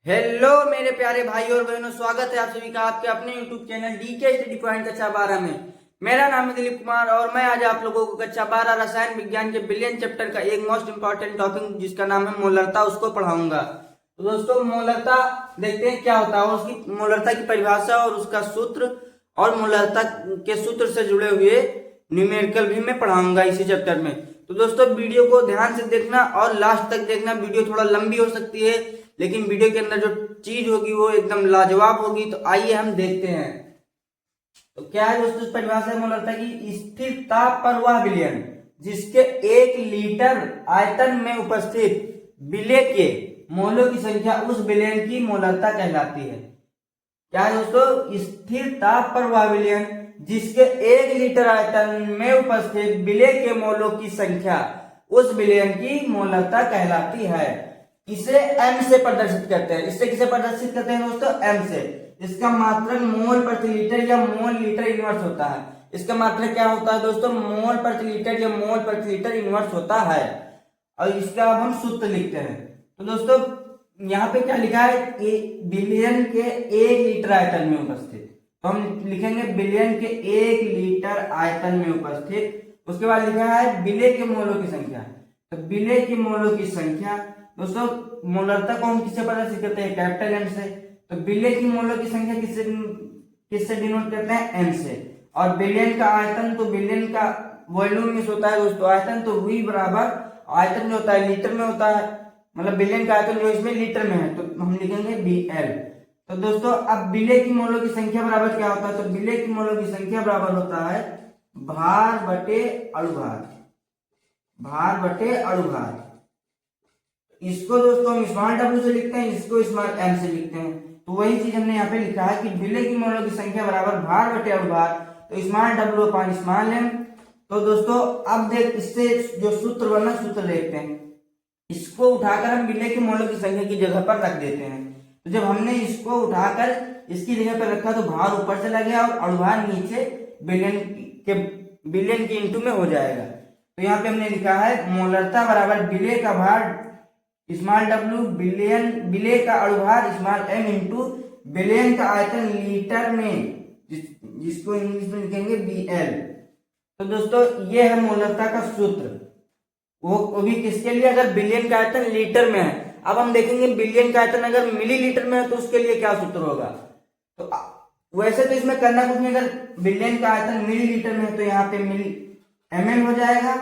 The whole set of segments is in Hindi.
हेलो मेरे प्यारे भाई और बहनों, स्वागत है आप सभी का आपके अपने YouTube channel DK study point कक्षा 12 में। मेरा नाम है दिलीप कुमार और मैं आज आप लोगों को कक्षा 12 रसायन विज्ञान के बिलियन चैप्टर का एक मोस्ट इंपॉर्टेंट टॉपिक जिसका नाम है मोलरता उसको पढ़ाऊंगा। तो दोस्तों मोलरता देखते हैं क्या होता है और उसकी मोलरता की परिभाषा और उसका सूत्र और मोलरता के सूत्र से जुड़े हुए न्यूमेरिकल भी मैं पढ़ाऊंगा इसी चैप्टर में। तो दोस्तों वीडियो को ध्यान से देखना और लास्ट तक देखना। वीडियो थोड़ा लंबी हो सकती है लेकिन वीडियो के अंदर जो चीज होगी वो एकदम लाजवाब होगी। तो आइए हम देखते हैं। तो क्या है दोस्तों इस परिभाषा में मोलरता की स्थिर ताप पर वह विलयन जिसके 1 लीटर आयतन में उपस्थित विलेय के मोलों की संख्या उस विलयन की मोलरता कहलाती है। क्या है दोस्तों, स्थिर ताप पर वह विलयन जिसके 1 लीटर आयतन में उपस्थित विलेय के मोलों की संख्या उस विलयन की मोलरता कहलाती है। इसे m से प्रदर्शित करते हैं। इससे किसे प्रदर्शित करते हैं दोस्तों? m से। इसका मात्रक मोल प्रति लीटर या मोल लीटर इनवर्स होता है। इसका मात्रक क्या होता है दोस्तों? मोल प्रति लीटर या मोल प्रति लीटर इनवर्स होता है। और इसका अब हम सूत्र लिखते हैं। तो दोस्तों यहाँ पे क्या लिखा है? बिलियन के 1 लीटर आयतन में उपस्थित। तो हम लिखेंगे बिलियन के 1 लीटर आयतन में उपस्थित। उसके बाद लिखा है विलेय के मोलों की संख्या। तो विलेय के मोलों की संख्या दोस्तों मोलरता को हम किससे प्रदर्शित करते हैं? कैपिटल एम से। तो विलेय की मोलों की संख्या किससे डिनोट करते हैं? एम से। और बिलियन का आयतन, तो बिलियन का वॉल्यूम में होता है दोस्तों आयतन, तो वी बराबर आयतन जो होता है लीटर में होता है, मतलब बिलियन का आयतन जो इसमें लीटर में है, तो हम लिखेंगे बी एल। तो दोस्तों अब विलेय की मोलों की संख्या बराबर क्या होता है? तो विलेय की मोलों की संख्या बराबर होता है भार बटे अणुभार। भार बटे अणुभार। इसको दोस्तों हम स्मॉल डब्ल्यू से लिखते हैं, इसको स्मॉल एम से लिखते हैं। तो वही चीज हमने यहाँ पे लिखा है कि विलेय की मोलों की संख्या बराबर भार बटे अणुभार, तो स्मॉल डब्ल्यू अपान स्मॉल एम। तो दोस्तों अब देख इससे जो सूत्र बना सूत्र देखते हैं। इसको उठाकर हम विलेय की मोलों की संख्या की जगह पर रख देते हैं। तो जब हमने इसको उठाकर इसकी जगह पर रखा तो भार ऊपर चला गया और अणुभार नीचे बिलियन के इंटू में हो जाएगा। तो यहाँ पे हमने लिखा है मोलरता बराबर विलेय का भार स्मॉल डब्ल्यू बिलियन, विलेय का अणुभार स्मॉल एम इंटू बिलियन का आयतन लीटर में, जिसको इंग्लिश में लिखेंगे बीएल। तो दोस्तों ये है मोलरता का सूत्र। वो भी किसके लिए? अगर बिलियन का आयतन लीटर में है। अब हम देखेंगे बिलियन का आयतन अगर मिलीलीटर में है तो उसके लिए क्या सूत्र होगा। तो वैसे तो इसमें करना कुछ नहीं, अगर बिलियन का आयतन मिलीलीटर में है तो यहाँ पे मिली एमएल हो जाएगा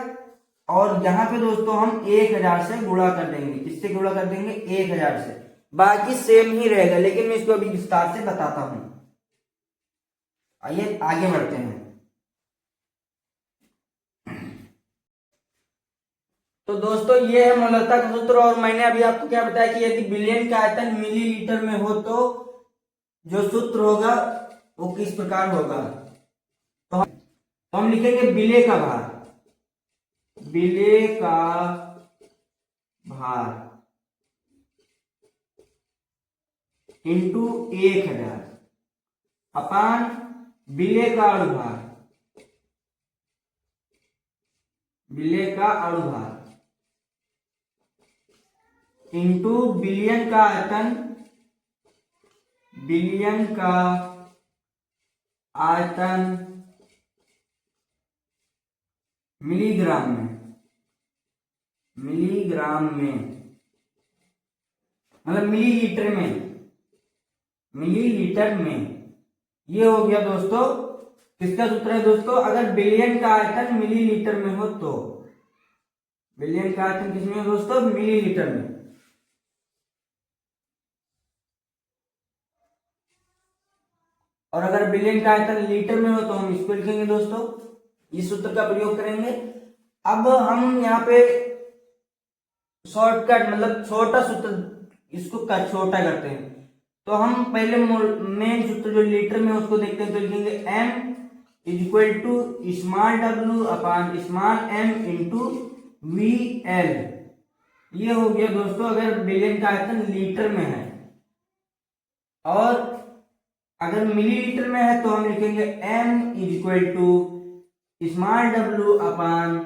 और यहाँ पे दोस्तों हम 1000 से गुणा कर देंगे। किससे गुणा कर देंगे? 1000 से। बाकी सेम ही रहेगा लेकिन मैं इसको अभी विस्तार से बताता हूं। आइए आगे बढ़ते हैं। तो दोस्तों ये है मोलरता का सूत्र और मैंने अभी आपको क्या बताया कि यदि बिलियन का आयतन मिलीलीटर में हो तो जो सूत्र होगा वो किस प्रकार होगा। तो हम लिखेंगे विलेय का भार। विलेय का भार इंटू 1000 अपान विलेय का अणुभार। विलेय का अणुभार इंटू बिलियन का आयतन। बिलियन का आयतन मिलीग्राम में। मिलीग्राम में मतलब मिलीलीटर में। मिलीलीटर में ये हो गया दोस्तों किसका सूत्र है दोस्तों? अगर बिलियन का आयतन मिलीलीटर में हो तो। बिलियन का आयतन किसमें है दोस्तों? मिलीलीटर में। और अगर बिलियन का आयतन लीटर में हो तो हम इसको लिखेंगे दोस्तों, इस सूत्र का प्रयोग करेंगे। अब हम यहाँ पे शॉर्टकट मतलब छोटा सूत्र इसको छोटा करते हैं। तो हम पहले मेन सूत्र जो लीटर में उसको देखते हैं। तो लिखेंगे m is equal to small डब्ल्यू upon small m into V L. ये हो गया दोस्तों अगर बिलियन का आयतन लीटर में है। और अगर मिलीलीटर में है तो हम लिखेंगे m is equal to small डब्ल्यू अपान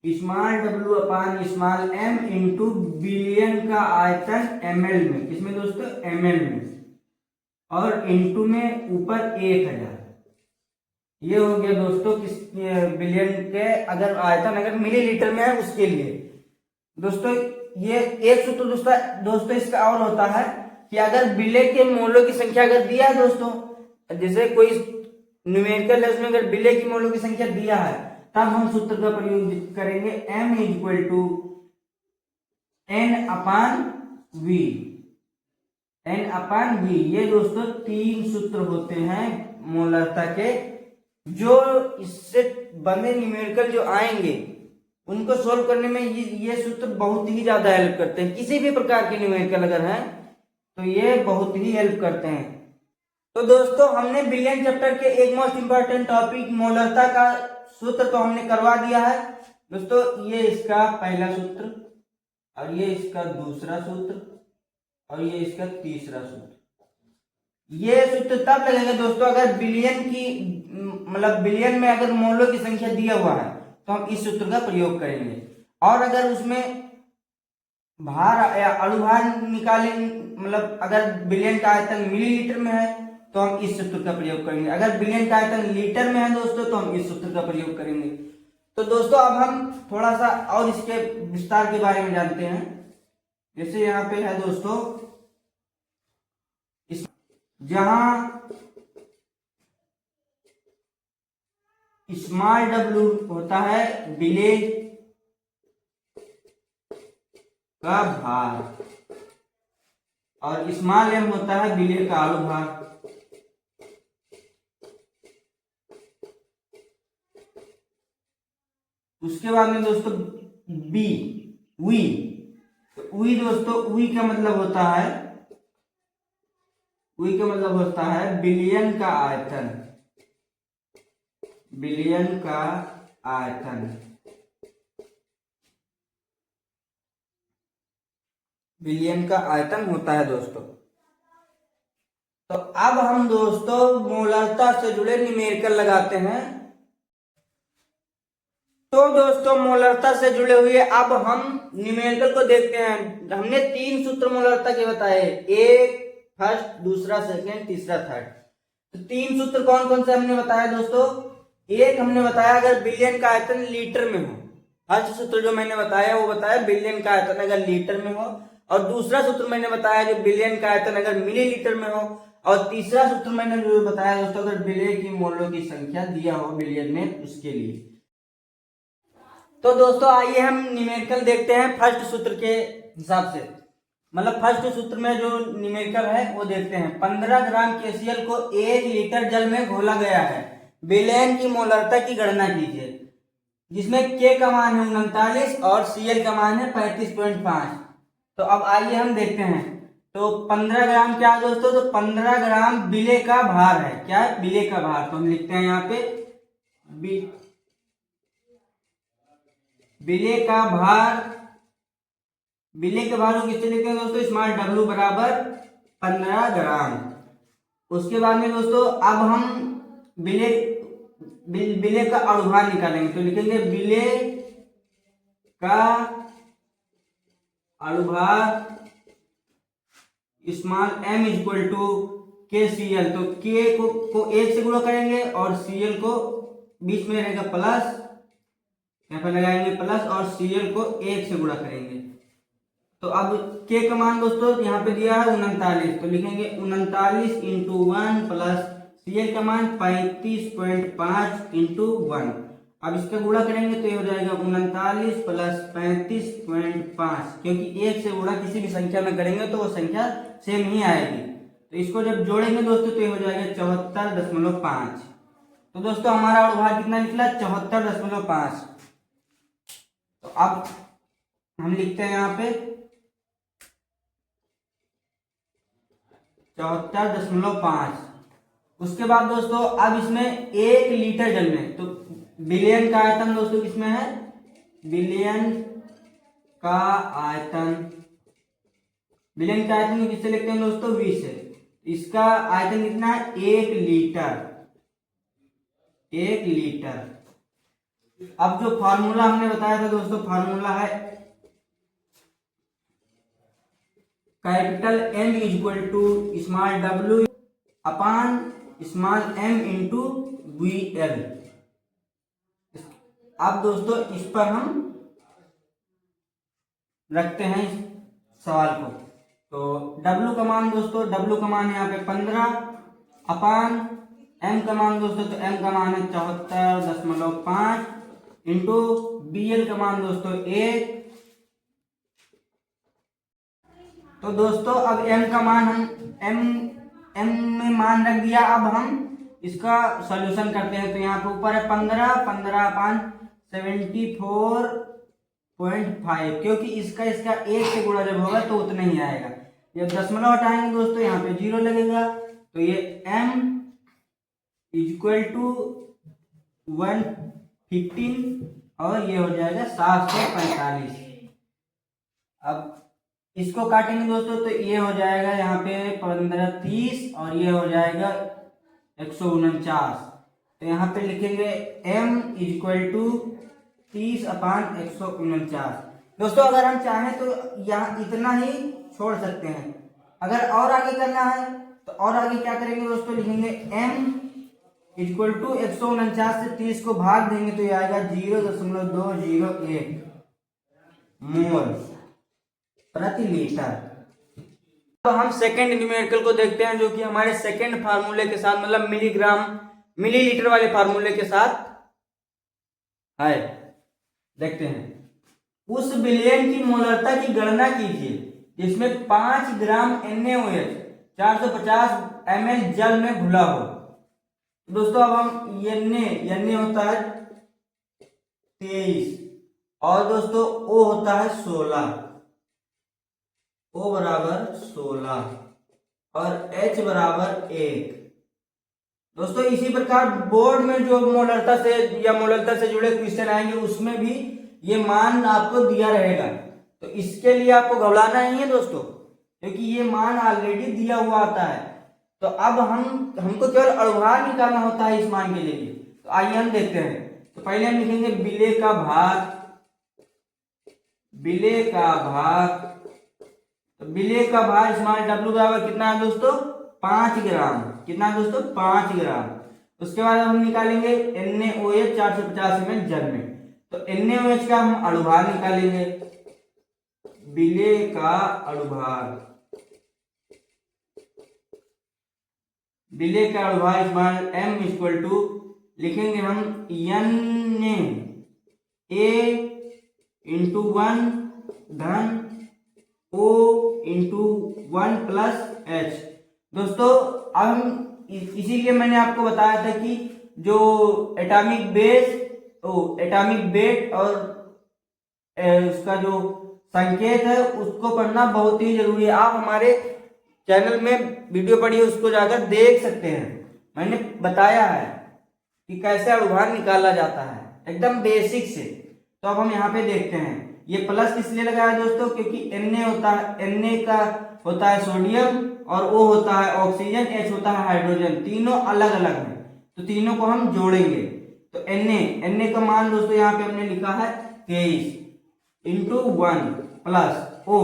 स्मॉल डब्ल्यू upon small m into billion का आयतन ml में, किसमें दोस्तों, ml में, और इंटू में ऊपर 1000। ये हो गया दोस्तों किस बिलियन के अगर आयतन अगर मिलीलीटर में है उसके लिए। दोस्तों ये एक सूत्र दोस्तों इसका और होता है कि अगर बिलियन के मोलों की संख्या अगर दिया है दोस्तों, जैसे कोई न्यूमेरिकल है उसमें अगर बिलियन की मोलों की संख्या दिया है, तब हम सूत्र का प्रयोग करेंगे m equal to n upon v, n upon v। ये दोस्तों 3 सूत्र होते हैं मोलरता के, जो इससे बने न्यूमेरिकल जो आएंगे उनको सोल्व करने में ये सूत्र बहुत ही ज्यादा हेल्प करते हैं। किसी भी प्रकार के न्यूमेरिकल अगर है तो ये बहुत ही हेल्प करते हैं। तो दोस्तों हमने बिलियन चैप्टर के एक मोस्ट इंपॉर्टेंट टॉपिक मोलरता का सूत्र तो हमने करवा दिया है दोस्तों। ये इसका पहला सूत्र, और ये इसका दूसरा सूत्र, और ये इसका तीसरा सूत्र। ये सूत्र तब लगेगा दोस्तों अगर बिलियन की मतलब बिलियन में अगर मोलों की संख्या दिया हुआ है तो हम इस सूत्र का प्रयोग करेंगे, और अगर उसमें भार या अणुभार निकालें, मतलब अगर बिलियन का आयतन मिलीलीटर में है तो हम इस सूत्र का प्रयोग करेंगे, अगर बिलियन का आयतन लीटर में है दोस्तों तो हम इस सूत्र का प्रयोग करेंगे। तो दोस्तों अब हम थोड़ा सा और इसके विस्तार के बारे में जानते हैं। जैसे यहाँ पे है दोस्तों, जहां स्मॉल डब्ल्यू होता है बिले का भार, और स्मॉल एम होता है बिले का अणुभार। उसके बाद में दोस्तों बी वी, वी दोस्तों वी का मतलब होता है, वी का मतलब होता है बिलियन का आयतन, बिलियन का आयतन, बिलियन का आयतन होता है दोस्तों। तो अब हम दोस्तों मोलरता से जुड़े न्यूमेरिकल लगाते हैं। तो दोस्तों मोलरता से जुड़े हुए अब हम न्यूमेरिकल को देखते हैं। हमने 3 सूत्र मोलरता के बताए, एक फर्स्ट, दूसरा सेकंड, तीसरा थर्ड। तो 3 सूत्र कौन कौन से हमने बताया दोस्तों? एक हमने बताया अगर बिलियन का आयतन लीटर में हो, फर्स्ट सूत्र जो मैंने बताया वो बताया बिलियन का आयतन अगर लीटर में हो, और दूसरा सूत्र मैंने बताया जो बिलियन का आयतन अगर मिलीलीटर में हो, और तीसरा सूत्र मैंने जो बताया दोस्तों अगर बिलियन की मोलों की संख्या दिया हो बिलियन में उसके लिए। तो दोस्तों आइए हम न्यूमेरिकल देखते हैं फर्स्ट सूत्र के हिसाब से, मतलब फर्स्ट सूत्र में जो न्यूमेरिकल है वो देखते हैं। 15 ग्राम KCl को 1 लीटर जल में घोला गया है, बिलियन की मोलरता की गणना कीजिए, जिसमें K का मान है 39 और Cl का मान है 35.5। तो अब आइए हम देखते हैं। तो 15 ग्राम क्या है दोस्तों? तो 15 ग्राम बिले का भार है। क्या है? बिले का भार। तो हम लिखते हैं यहाँ पे बिले का भार, बिले के भार को किससे लिखते हैं दोस्तों? स्मॉल डब्ल्यू बराबर 15 ग्राम। उसके बाद में दोस्तों अब हम बिले का अणुभार निकालेंगे। तो लिखेंगे बिले का अणुभार small m equal to KCl। तो K को 1 से गुणा करेंगे और Cl को बीच में रहेगा प्लस, यहाँ पर लगाएंगे प्लस, और Cl को 1 से गुणा करेंगे। तो अब K का मान दोस्तों यहाँ पे दिया है 39, तो लिखेंगे 39 इंटू 1 प्लस Cl का मान 35.5 इंटू 1। अब इसका गुणा करेंगे तो ये हो जाएगा 39 प्लस 35.5, क्योंकि 1 से गुणा किसी भी संख्या में करेंगे तो वो संख्या सेम ही आएगी। तो इसको जब जोड़ेंगे दोस्तों तो ये हो जाएगा 74.5। तो दोस्तों हमारा अणुभार कितना निकला? 74.5। तो अब हम लिखते हैं यहाँ पे 74.5। उसके बाद दोस्तों अब इसमें 1 लीटर जल में, तो बिलियन का आयतन दोस्तों किसमें है? बिलियन का आयतन, बिलियन का आयतन किससे लिखते हैं दोस्तों? V से। इसका आयतन कितना है? 1 लीटर, 1 लीटर। अब जो फार्मूला हमने बताया था दोस्तों, फार्मूला है capital M equal to small w upon small m into V L. अब दोस्तों इस पर हम रखते हैं इस सवाल को। तो W का मान दोस्तों, W का मान है यहाँ पे 15 अपान M का मान दोस्तों, तो M का मान है 74.5 इंटू BL का मान दोस्तों 1। तो दोस्तों अब M का मान हम M में मान रख दिया। अब हम इसका सॉल्यूशन करते हैं। तो यहाँ पे ऊपर है 15 अपान 74.5, क्योंकि इसका एक से गुणा जब होगा तो उतना ही आएगा। जब दशमलव हटाएंगे दोस्तों यहाँ पे 0 लगेगा, तो ये M इक्वल टू 115 और ये हो जाएगा 745। अब इसको काटेंगे दोस्तों, तो ये हो जाएगा यहाँ पे 15 30 और ये हो जाएगा 149। तो यहाँ पे लिखेंगे M इक्वल टू 30 अपान 149। दोस्तों अगर हम चाहें तो यहाँ इतना ही छोड़ सकते हैं। अगर और आगे करना है तो और आगे क्या करेंगे दोस्तों, लिखेंगे M इक्वल टू 149 से 30 को भाग देंगे तो ये आएगा 0.201 मोल प्रति लीटर। तो हम सेकेंड न्यूमेरिकल को देखते हैं, जो कि हमारे सेकेंड फार्मूले के साथ, मतलब मिलीग्राम मिलीलीटर वाले फार्मूले के साथ है। देखते हैं। उस विलयन की मोलरता की गणना कीजिए जिसमें 5 ग्राम NaOH 450 ml जल में घुला हो। दोस्तों अब हम Na होता है 23 और दोस्तों O होता है 16, O बराबर 16 और H बराबर 1। दोस्तों इसी प्रकार बोर्ड में जो मोलरता से जुड़े क्वेश्चन आएंगे उसमें भी ये मान आपको दिया रहेगा। तो इसके लिए आपको घबराना नहीं है दोस्तों, क्योंकि ये मान ऑलरेडी दिया हुआ आता है। तो अब हमको केवल अणुभार निकालना होता है इस मान के लिए। तो आइए हम देखते हैं। तो पहले हम लिखेंगे विलेय का भाग। तो विलेय का भाग स्मॉल W बराबर कितना है दोस्तों, 5 ग्राम। कितना है दोस्तों, 5 ग्राम। उसके बाद हम निकालेंगे NaOH 450 ml जल में। तो NaOH का हम अणुभार निकालेंगे, विलेय का अणुभार स्मॉल M इक्वल टू लिखेंगे हम Na इंटू 1 धन O इंटू 1 प्लस H। दोस्तों अब हम इसीलिए मैंने आपको बताया था कि जो एटॉमिक वेट और उसका जो संकेत है उसको पढ़ना बहुत ही जरूरी है। आप हमारे चैनल में वीडियो पढ़िए, उसको जाकर देख सकते हैं। मैंने बताया है कि कैसे अणुभार निकाला जाता है एकदम बेसिक से। तो अब हम यहाँ पे देखते हैं। ये प्लस इसलिए लगाया दोस्तों क्योंकि Na का होता है सोडियम और O होता है ऑक्सीजन, H होता है हाइड्रोजन। तीनों अलग अलग हैं, तो तीनों को हम जोड़ेंगे। तो Na का मान दोस्तों यहाँ पे हमने लिखा है 23 इंटू 1 प्लस O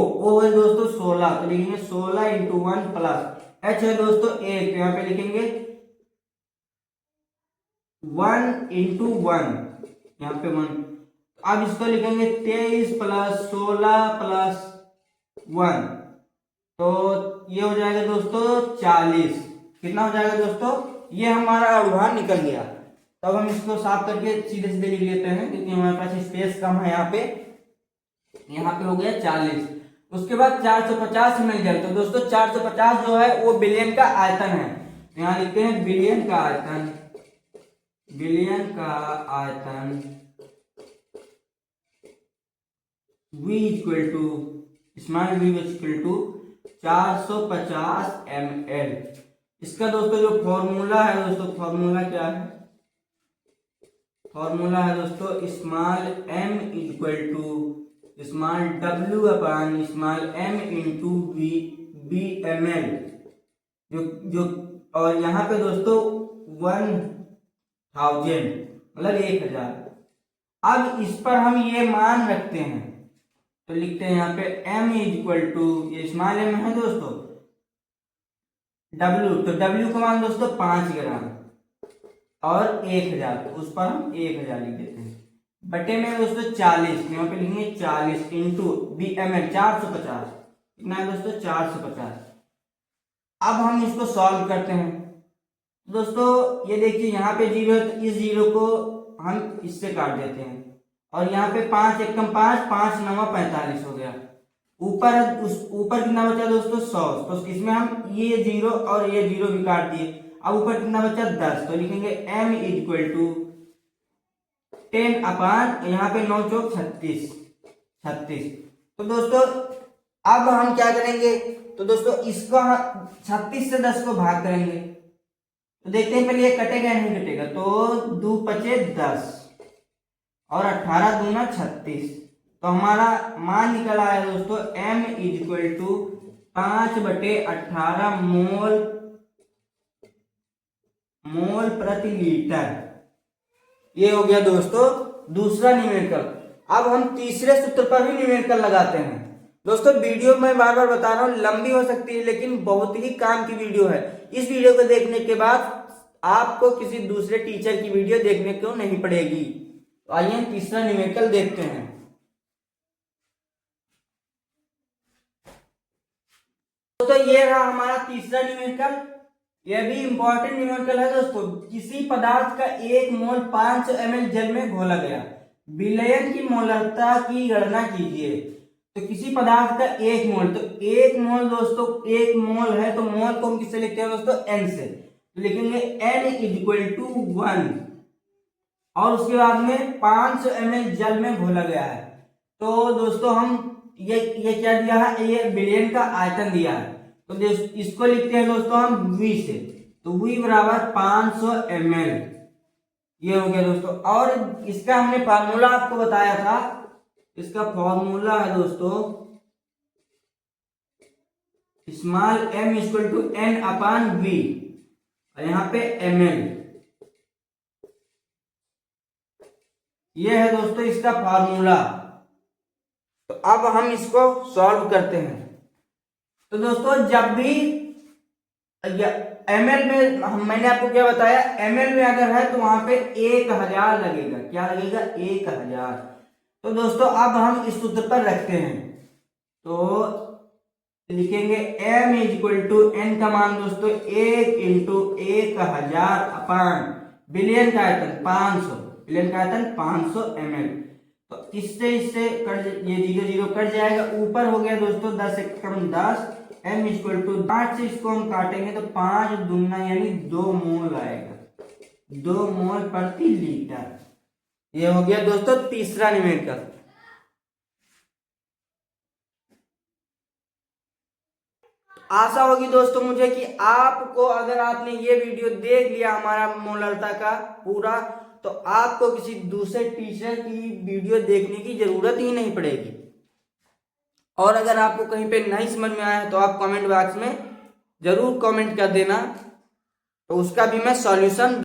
है दोस्तों 16, तो लिखेंगे 16 इंटू 1 प्लस H है दोस्तों 1, तो यहाँ पे लिखेंगे 1 इंटू 1, यहाँ पे 1। अब इसको लिखेंगे 23 प्लस 16 प्लस 1, तो ये हो जाएगा दोस्तों 40। कितना हो जाएगा दोस्तों, ये हमारा अणुभार निकल गया। तब हम इसको साफ करके सीधे सीधे लिख लेते हैं, क्योंकि हमारे पास स्पेस कम है यहाँ पे हो गया 40। उसके बाद 450 ml जल। तो दोस्तों 450 जो है वो बिलियन का आयतन है। तो यहाँ लिखते हैं बिलियन का आयतन V equal to small v equal to 450 ml। इसका दोस्तों जो फॉर्मूला है दोस्तों, फॉर्मूला क्या है, फॉर्मूला है दोस्तों small m equal to small w upon small m into v ml। जो और यहाँ पे दोस्तों 1000 मतलब 1000। अब इस पर हम ये मान रखते हैं, तो लिखते हैं यहाँ पे m इज इक्वल टू, ये स्मॉल m है दोस्तों, w, तो w का मान दोस्तों 5 ग्राम और 1000, तो उस पर हम 1000 लिख देते हैं, बटे में दोस्तों 40, यहाँ पे लिखेंगे 40 इंटू बी एम एल 450, कितना है दोस्तों 450। अब हम इसको सॉल्व करते हैं, दोस्तों ये देखिए यहाँ पे 0 है, तो इस 0 को हम इससे काट देते हैं, और यहाँ पे 5 एकम 5, 5 9 45 हो गया, ऊपर उस ऊपर कितना बचा दोस्तों 100, तो इसमें हम ये 0 और ये 0 भी काट दिए, अब ऊपर कितना बचा 10, तो लिखेंगे m इज इक्वल टू 10 अपान, यहाँ पे 9 चौक 36। तो दोस्तों अब हम क्या करेंगे, तो दोस्तों इसको 36 से 10 को भाग करेंगे, तो देखते हैं पहले ये कटेगा नहीं कटेगा, तो 2 पचे 10 और 18 दूना 36, तो हमारा मान निकल आया दोस्तों m इज इक्वल टू 5/18 मोल प्रति लीटर। ये हो गया दोस्तों दूसरा न्यूमेरिकल। अब हम तीसरे सूत्र पर भी न्यूमेरिकल लगाते हैं। दोस्तों वीडियो मैं बार बार बता रहा हूँ, लंबी हो सकती है लेकिन बहुत ही काम की वीडियो है। इस वीडियो को देखने के बाद आपको किसी दूसरे टीचर की वीडियो देखने को नहीं पड़ेगी। तो आइए हम तीसरा न्यूमेरिकल देखते हैं। दोस्तों ये रहा हमारा तीसरा न्यूमेरिकल। यह भी इंपॉर्टेंट न्यूमेरिकल है दोस्तों। किसी पदार्थ का 1 मोल 500 ml जल में घोला गया, विलयन की मोलरता की गणना कीजिए। तो किसी पदार्थ का 1 मोल, तो 1 मोल दोस्तों 1 मोल है, तो मोल को हम किससे लिखते हैं दोस्तों n से, तो लिखेंगे n इज इक्वल टू 1, और उसके बाद में 500 ml जल में घोला गया है। तो दोस्तों हम ये क्या दिया है, ये विलयन का आयतन दिया है, तो इसको लिखते हैं दोस्तों हम v से, तो v बराबर 500 ml। ये हो गया दोस्तों। और इसका हमने फार्मूला आपको बताया था, इसका फॉर्मूला है दोस्तों small m equal to n upon v, और यहाँ पे ml। ये है दोस्तों इसका फार्मूला। तो अब हम इसको सॉल्व करते हैं। तो दोस्तों जब भी ml में मैंने आपको क्या बताया, ml में अगर है तो वहां पे 1000 लगेगा। क्या लगेगा, 1000। तो दोस्तों अब हम इस सूत्र पर रखते हैं, तो लिखेंगे m is equal to n का मान दोस्तों 1 इंटू 1000 अपान विलयन का आयतन 500, विलयन का आयतन 500 ml। तो इससे कट, ये 0 0 कट जाएगा, ऊपर हो गया दोस्तों 10 एकम 10, m इक्वल टू 5 से इसको हम काटेंगे तो 5 दूना यानी 2 मोल आएगा, 2 मोल प्रति लीटर। ये हो गया दोस्तों तीसरा न्यूमेरिकल। आशा होगी दोस्तों मुझे कि आपको, अगर आपने ये वीडियो देख लिया हमारा मोलरता का पूरा, तो आपको किसी दूसरे टीचर की वीडियो देखने की जरूरत ही नहीं पड़ेगी। और अगर आपको कहीं पे नहीं समझ में आया तो आप कमेंट बॉक्स में जरूर कमेंट कर देना, तो उसका भी मैं सॉल्यूशन